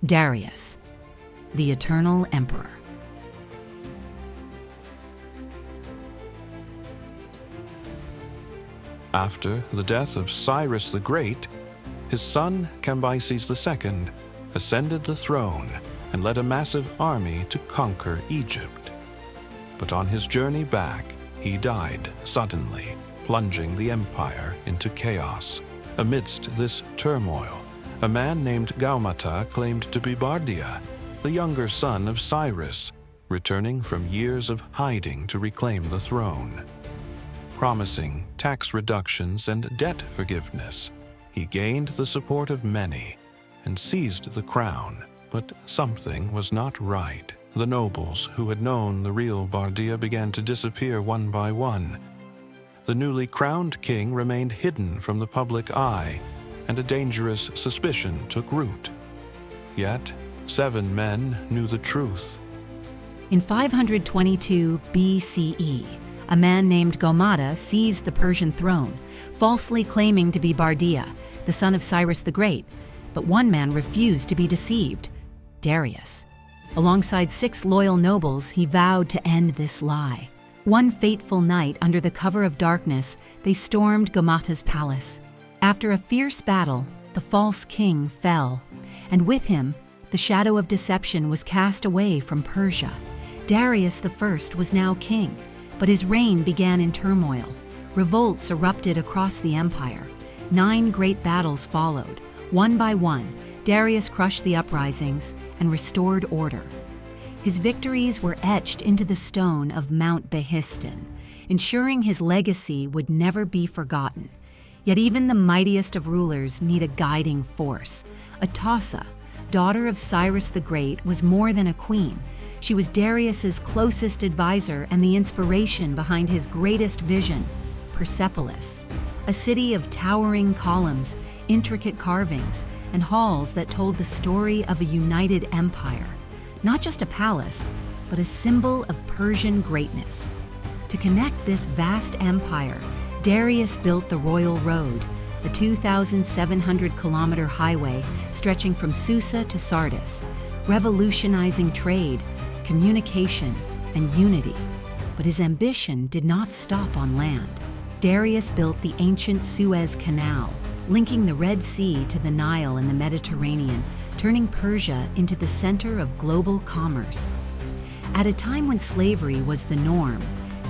Darius, the Eternal Emperor. After the death of Cyrus the Great, his son Cambyses II ascended the throne and led a massive army to conquer Egypt. But on his journey back, he died suddenly, plunging the empire into chaos. Amidst this turmoil, a man named Gaumata claimed to be Bardia, the younger son of Cyrus, returning from years of hiding to reclaim the throne. Promising tax reductions and debt forgiveness, he gained the support of many and seized the crown. But something was not right. The nobles who had known the real Bardia began to disappear one by one. The newly crowned king remained hidden from the public eye, and a dangerous suspicion took root. Yet, 7 men knew the truth. In 522 BCE, a man named Gaumata seized the Persian throne, falsely claiming to be Bardia, the son of Cyrus the Great. But one man refused to be deceived, Darius. Alongside 6 loyal nobles, he vowed to end this lie. One fateful night, under the cover of darkness, they stormed Gaumata's palace. After a fierce battle, the false king fell, and with him, the shadow of deception was cast away from Persia. Darius I was now king, but his reign began in turmoil. Revolts erupted across the empire. 9 great battles followed. One by one, Darius crushed the uprisings and restored order. His victories were etched into the stone of Mount Behistin, ensuring his legacy would never be forgotten. Yet even the mightiest of rulers need a guiding force. Atossa, daughter of Cyrus the Great, was more than a queen. She was Darius's closest advisor and the inspiration behind his greatest vision, Persepolis, a city of towering columns, intricate carvings, and halls that told the story of a united empire. Not just a palace, but a symbol of Persian greatness. To connect this vast empire, Darius built the Royal Road, a 2,700-kilometer highway stretching from Susa to Sardis, revolutionizing trade, communication, and unity. But his ambition did not stop on land. Darius built the ancient Suez Canal, linking the Red Sea to the Nile and the Mediterranean, turning Persia into the center of global commerce. At a time when slavery was the norm,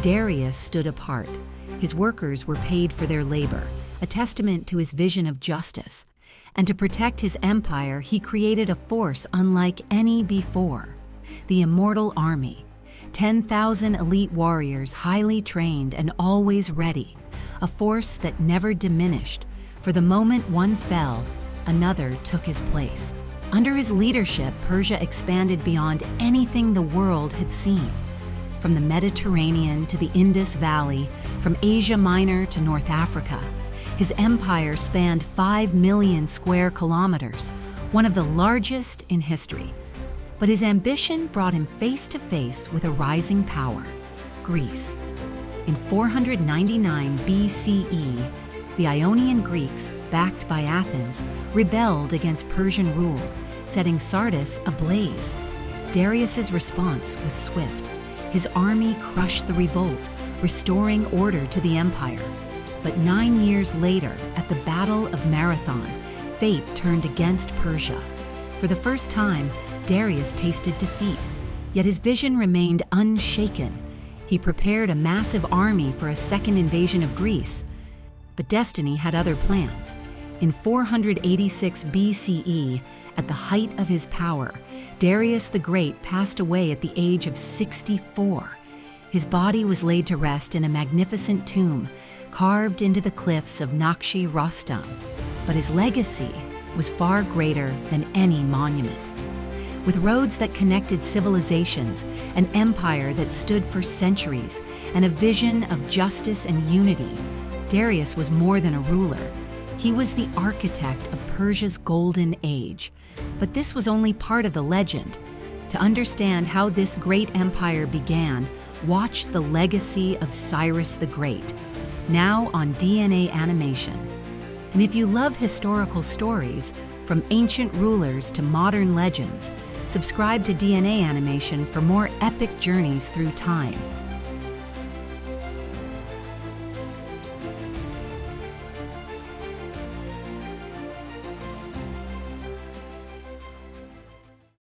Darius stood apart. His workers were paid for their labor, a testament to his vision of justice. And to protect his empire, he created a force unlike any before, the Immortal Army. 10,000 elite warriors, highly trained and always ready, a force that never diminished. For the moment one fell, another took his place. Under his leadership, Persia expanded beyond anything the world had seen. From the Mediterranean to the Indus Valley, from Asia Minor to North Africa, his empire spanned 5 million square kilometers, one of the largest in history. But his ambition brought him face to face with a rising power, Greece. In 499 BCE, the Ionian Greeks, backed by Athens, rebelled against Persian rule, setting Sardis ablaze. Darius's response was swift. His army crushed the revolt, restoring order to the empire. But 9 years later, at the Battle of Marathon, fate turned against Persia. For the first time, Darius tasted defeat, yet his vision remained unshaken. He prepared a massive army for a second invasion of Greece. But destiny had other plans. In 486 BCE, at the height of his power, Darius the Great passed away at the age of 64. His body was laid to rest in a magnificent tomb carved into the cliffs of Nakshi Rostam. But his legacy was far greater than any monument. With roads that connected civilizations, an empire that stood for centuries, and a vision of justice and unity, Darius was more than a ruler. He was the architect of Persia's golden age. But this was only part of the legend. To understand how this great empire began, watch the legacy of Cyrus the Great, now on DNA Animation. And if you love historical stories, From ancient rulers to modern legends, subscribe to DNA Animation for more epic journeys through time.